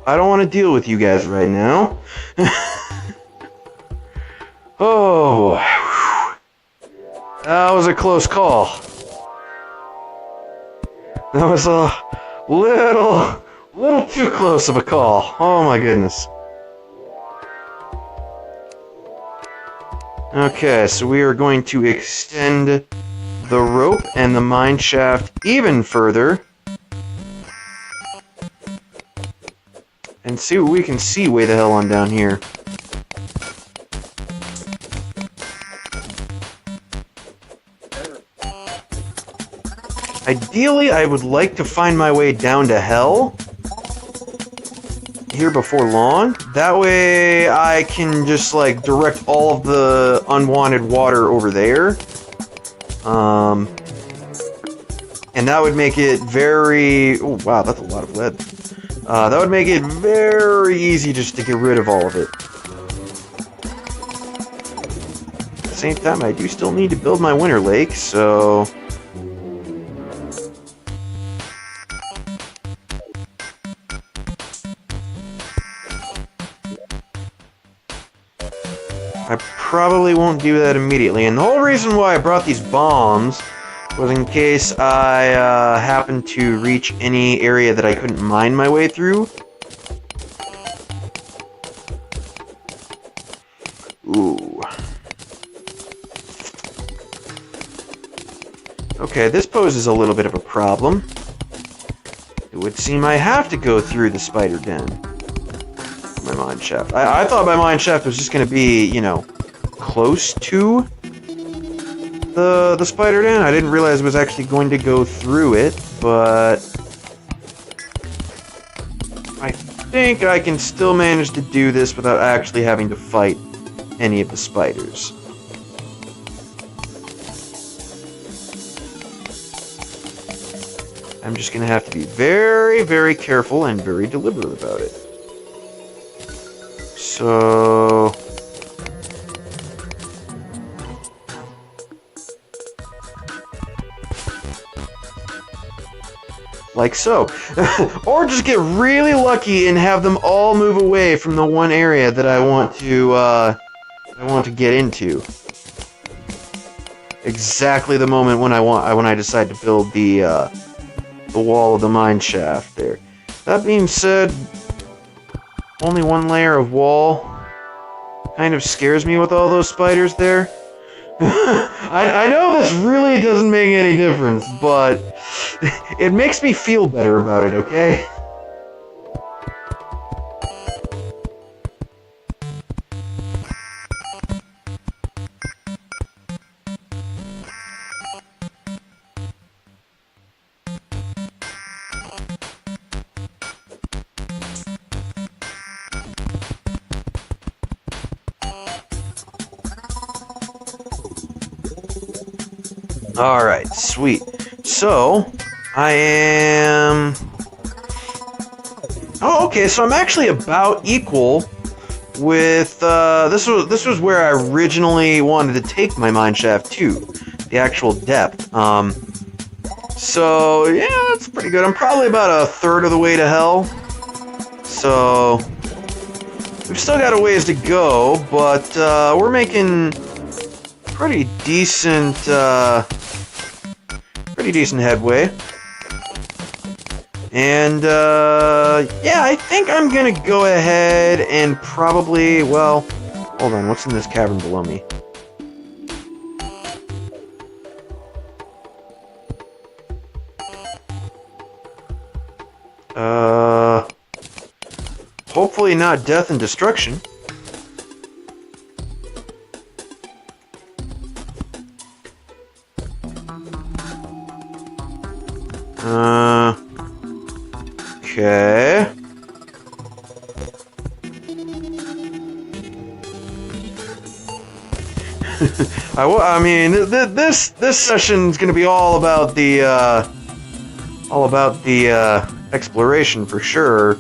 I don't want to deal with you guys right now. Oh, that was a close call. That was a little too close of a call. Oh my goodness. Okay, so we are going to extend the rope and the mine shaft even further. And see what we can see way the hell on down here. Ideally, I would like to find my way down to hell here before long. That way I can just like direct all of the unwanted water over there. And that would make it very... Oh, wow, that's a lot of lead. That would make it very easy just to get rid of all of it. At the same time, I do still need to build my winter lake, so... I probably won't do that immediately, and the whole reason why I brought these bombs was in case I happened to reach any area that I couldn't mine my way through. Ooh. Okay, this poses a little bit of a problem. It would seem I have to go through the spider den. My mine shaft. I thought my mine shaft was just going to be, you know, close to the spider den. I didn't realize it was actually going to go through it, but I think I can still manage to do this without actually having to fight any of the spiders. I'm just going to have to be very, very careful and very deliberate about it. So... like so. Or just get really lucky and have them all move away from the one area that I want to get into. Exactly the moment when I decide to build the wall of the mine shaft there. That being said, only one layer of wall kind of scares me with all those spiders there. I know this really doesn't make any difference, but it makes me feel better about it, okay? Alright, sweet. So, I am... Oh, okay, so I'm actually about equal with... This was where I originally wanted to take my mine shaft to. The actual depth. So, yeah, that's pretty good. I'm probably about a third of the way to hell. So, we've still got a ways to go, but we're making pretty decent headway. And, yeah, I think I'm gonna go ahead and probably, well, hold on, what's in this cavern below me? Hopefully not death and destruction. Okay. I mean, this session's gonna be all about the exploration for sure.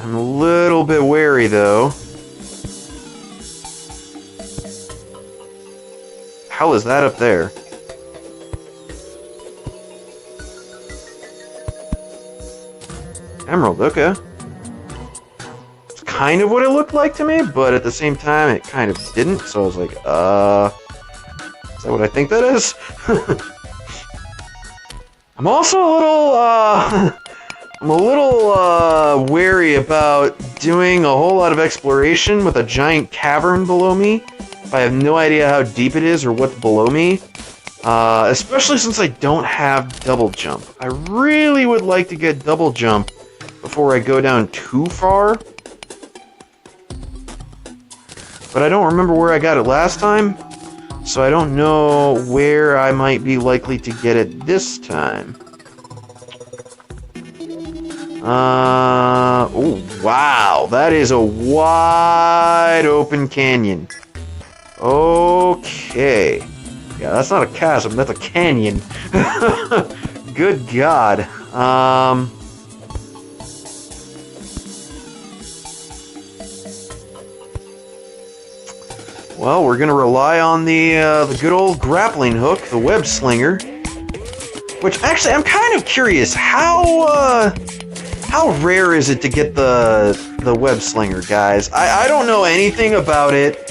I'm a little bit wary though. Hell is that up there? Emerald, okay. It's kind of what it looked like to me, but at the same time, it kind of didn't, so I was like, is that what I think that is? I'm also a little, I'm a little, wary about doing a whole lot of exploration with a giant cavern below me. I have no idea how deep it is or what's below me. Especially since I don't have double jump. I really would like to get double jump before I go down too far. But I don't remember where I got it last time, so I don't know where I might be likely to get it this time. Oh, wow, that is a wide open canyon. Okay. Yeah, that's not a chasm, that's a canyon. Good God. Well, we're gonna rely on the good old grappling hook, the web slinger. Which, actually, I'm kind of curious, how rare is it to get the web slinger, guys? I don't know anything about it.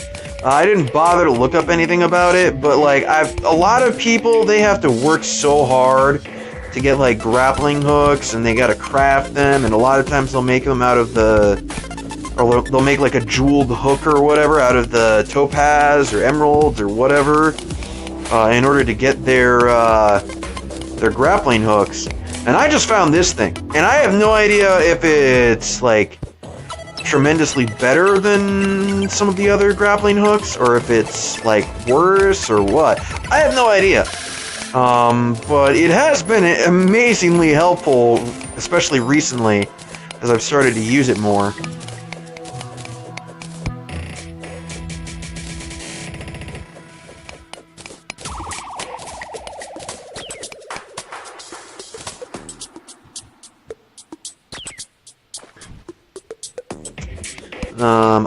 I didn't bother to look up anything about it, but like a lot of people, they have to work so hard to get like grappling hooks, and they gotta craft them, and a lot of times they'll make them out of or they'll make like a jeweled hook or whatever out of the topaz or emeralds or whatever, in order to get their grappling hooks. And I just found this thing, and I have no idea if it's like tremendously better than some of the other grappling hooks, or if it's like worse or what. I have no idea. But it has been amazingly helpful, especially recently, as I've started to use it more.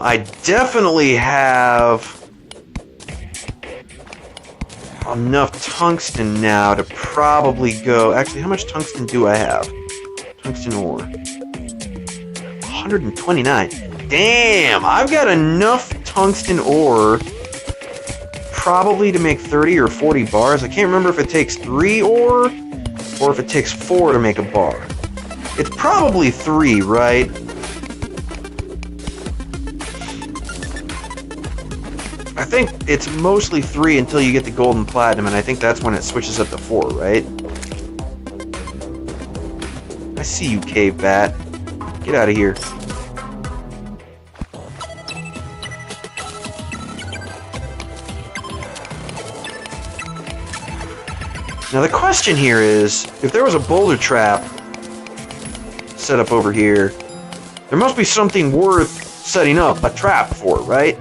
I definitely have enough tungsten now to probably go... Actually, how much tungsten do I have? Tungsten ore. 129. Damn! I've got enough tungsten ore probably to make 30 or 40 bars. I can't remember if it takes 3 ore or if it takes 4 to make a bar. It's probably 3, right? I think it's mostly 3 until you get the gold and platinum, and I think that's when it switches up to 4, right? I see you, cave bat. Get out of here. Now the question here is, if there was a boulder trap set up over here, there must be something worth setting up a trap for, right?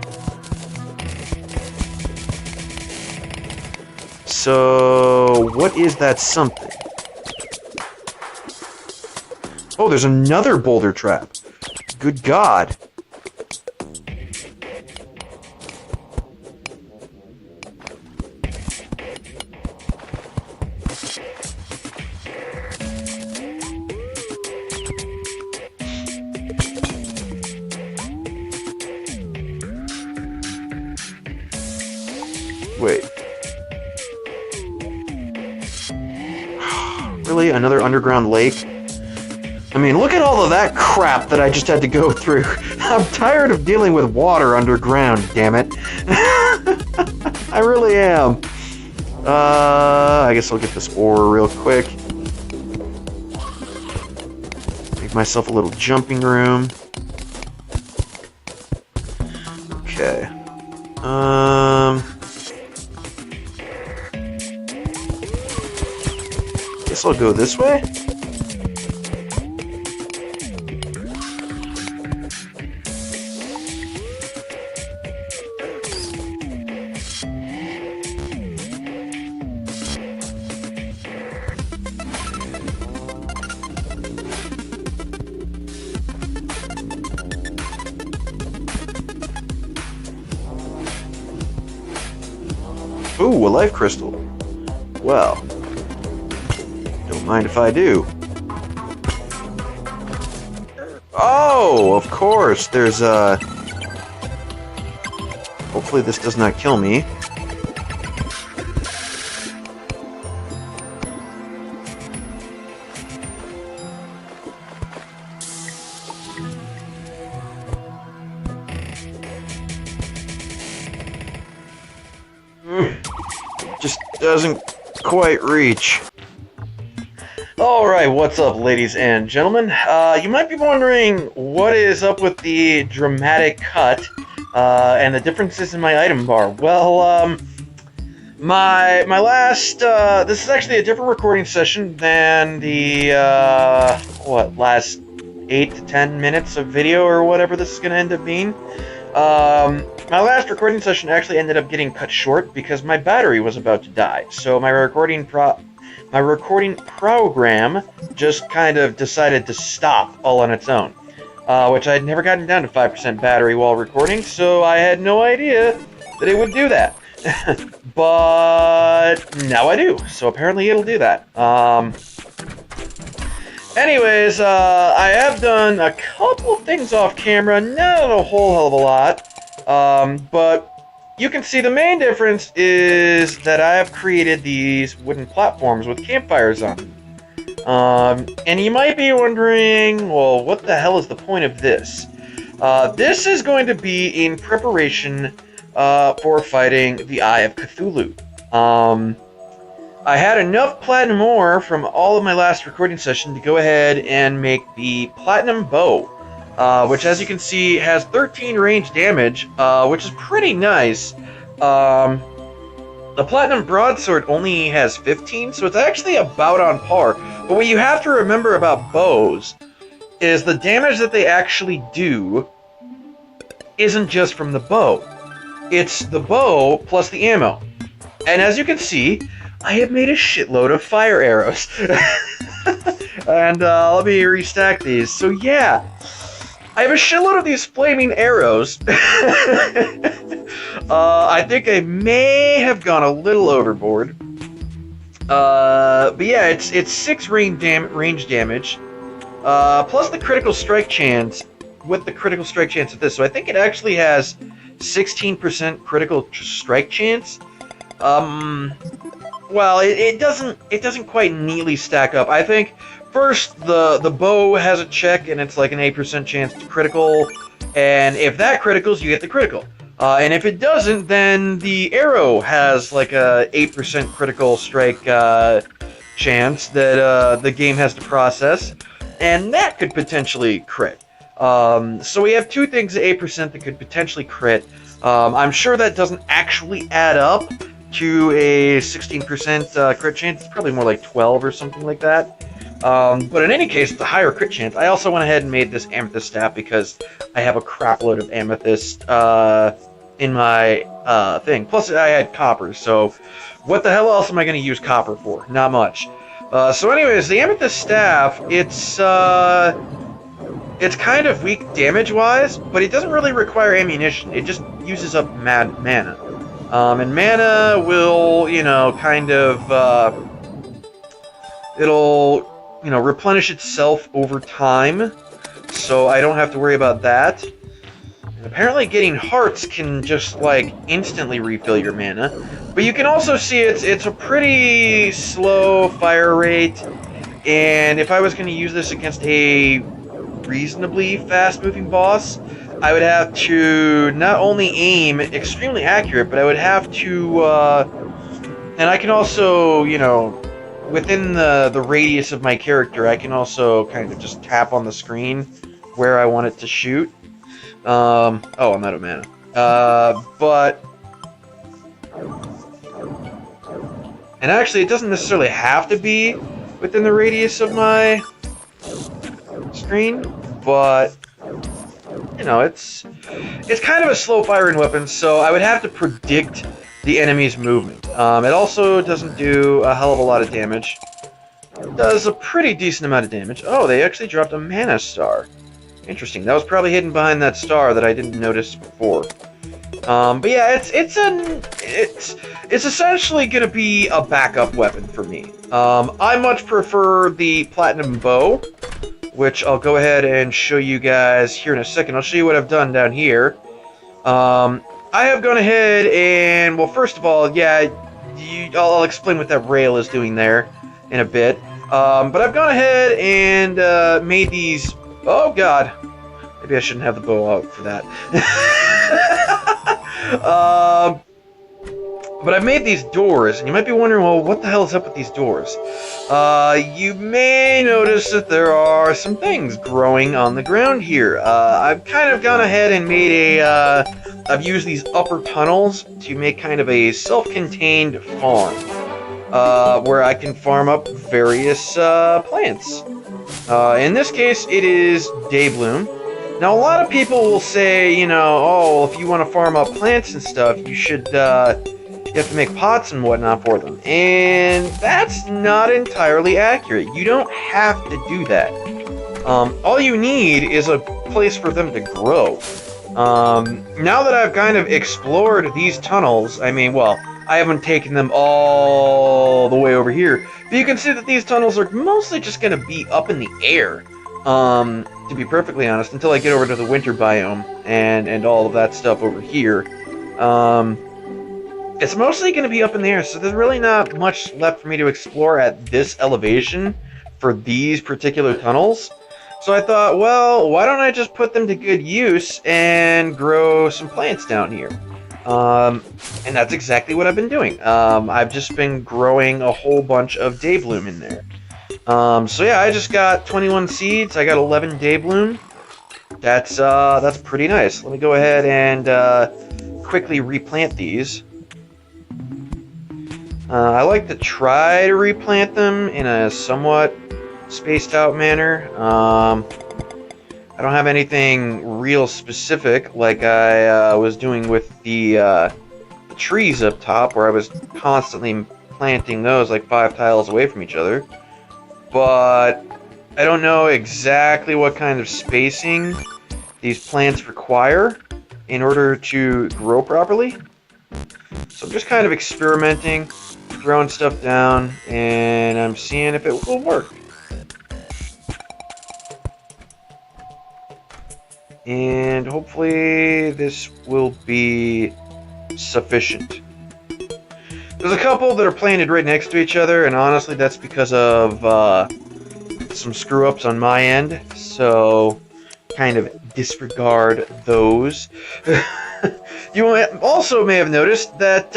So, what is that something? Oh, there's another boulder trap. Good God. Wait. Really? Another underground lake? I mean, look at all of that crap that I just had to go through. I'm tired of dealing with water underground, damn it. I really am. I guess I'll get this ore real quick. Make myself a little jumping room. Okay. Guess I'll go this way. Ooh, a life crystal. Well, don't mind if I do. Oh, of course. There's hopefully this does not kill me. Just doesn't quite reach. Alright, what's up, ladies and gentlemen? You might be wondering what is up with the dramatic cut and the differences in my item bar. Well, my last, this is actually a different recording session than the, last 8 to 10 minutes of video or whatever this is going to end up being. My last recording session actually ended up getting cut short because my battery was about to die. So my recording program just kind of decided to stop all on its own, which I'd never gotten down to 5% battery while recording, so I had no idea that it would do that. But now I do, so apparently it'll do that. Anyways, I have done a couple of things off camera, not a whole hell of a lot, but you can see the main difference is that I have created these wooden platforms with campfires on them. And you might be wondering, well, what the hell is the point of this? This is going to be in preparation for fighting the Eye of Cthulhu. I had enough platinum ore from all of my last recording session to go ahead and make the platinum bow, which, as you can see, has 13 range damage, which is pretty nice. The platinum broadsword only has 15, so it's actually about on par. But what you have to remember about bows is the damage that they actually do isn't just from the bow. It's the bow plus the ammo. And as you can see, I have made a shitload of fire arrows. And let me restack these. So yeah, I have a shitload of these flaming arrows. I think I may have gone a little overboard. But yeah, it's 6 range damage, plus the critical strike chance, with the critical strike chance of this. So I think it actually has 16% critical strike chance. Well, it doesn't quite neatly stack up. I think first the bow has a check and it's like an 8% chance to critical, and if that criticals, you get the critical. And if it doesn't, then the arrow has like a 8% critical strike chance that the game has to process, and that could potentially crit. So we have two things at 8% that could potentially crit. I'm sure that doesn't actually add up to a 16% crit chance. It's probably more like 12 or something like that. But in any case, it's a higher crit chance. I also went ahead and made this amethyst staff because I have a crap load of amethyst in my thing. Plus, I had copper, so what the hell else am I going to use copper for? Not much. So anyways, the amethyst staff, it's kind of weak damage-wise, but it doesn't really require ammunition. It just uses up mana. And mana will, kind of, it'll, replenish itself over time, so I don't have to worry about that. And apparently getting hearts can just, instantly refill your mana. But you can also see it's a pretty slow fire rate, and if I was going to use this against a reasonably fast-moving boss, I would have to not only aim extremely accurate, but I would have to, and I can also, within the radius of my character, I can also kind of just tap on the screen where I want it to shoot. Oh, I'm out of mana. And actually, it doesn't necessarily have to be within the radius of my screen, but it's kind of a slow firing weapon, so I would have to predict the enemy's movement. It also doesn't do a hell of a lot of damage. It does a pretty decent amount of damage. Oh, they actually dropped a mana star. Interesting. That was probably hidden behind that star that I didn't notice before. But yeah, it's essentially gonna be a backup weapon for me. I much prefer the platinum bow which I'll go ahead and show you guys here in a second. I'll show you what I've done down here. I have gone ahead and, well, first of all, yeah, I'll explain what that rail is doing there in a bit. But I've gone ahead and made these. Oh God, maybe I shouldn't have the bow out for that. But I've made these doors, and you might be wondering, well, what the hell is up with these doors? You may notice that there are some things growing on the ground here. I've kind of gone ahead and made a, I've used these upper tunnels to make kind of a self-contained farm, where I can farm up various plants. In this case, it is Daybloom. Now, a lot of people will say, you know, oh, if you want to farm up plants and stuff, you should, you have to make pots and whatnot for them. And that's not entirely accurate. You don't have to do that. All you need is a place for them to grow. Now that I've kind of explored these tunnels, I mean, well, I haven't taken them all the way over here, but you can see that these tunnels are mostly just going to be up in the air, to be perfectly honest, until I get over to the winter biome and all of that stuff over here. It's mostly going to be up in the air, so there's really not much left for me to explore at this elevation for these particular tunnels. So I thought, well, why don't I just put them to good use and grow some plants down here? And that's exactly what I've been doing. I've just been growing a whole bunch of Daybloom in there. So yeah, I just got 21 seeds. I got 11 Daybloom. That's pretty nice. Let me go ahead and quickly replant these. I like to try to replant them in a somewhat spaced out manner. I don't have anything real specific like I was doing with the trees up top, where I was constantly planting those like 5 tiles away from each other. But I don't know exactly what kind of spacing these plants require in order to grow properly. So I'm just kind of experimenting, throwing stuff down, and I'm seeing if it will work. And hopefully this will be sufficient. There's a couple that are planted right next to each other, and honestly that's because of some screw-ups on my end, so kind of disregard those. You also may have noticed that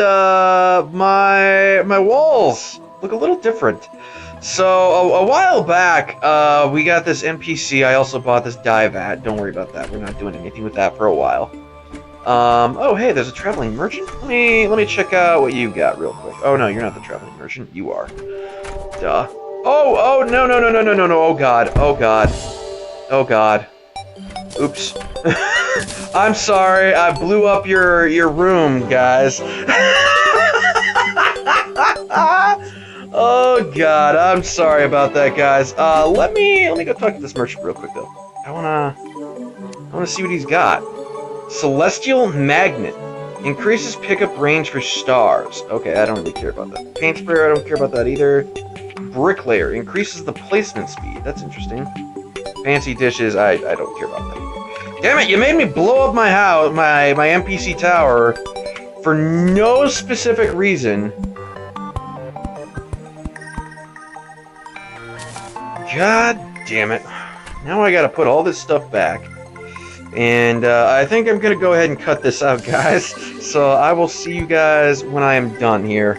my walls look a little different. So a while back, we got this NPC. I also bought this dye vat. Don't worry about that. We're not doing anything with that for a while. Oh hey, there's a traveling merchant. Let me check out what you got real quick. Oh no, you're not the traveling merchant. You are. Duh. Oh no. Oh god. Oh god. Oops. I'm sorry, I blew up your room, guys. Oh god, I'm sorry about that, guys. Let me go talk to this merchant real quick though. I wanna see what he's got. Celestial Magnet increases pickup range for stars. Okay, I don't really care about that. Paint sprayer, I don't care about that either. Bricklayer increases the placement speed. That's interesting. Fancy dishes, I don't care about that either. Damn it, you made me blow up my house, my NPC tower, for no specific reason. God damn it. Now I gotta put all this stuff back. And I think I'm gonna go ahead and cut this out, guys. So I will see you guys when I am done here.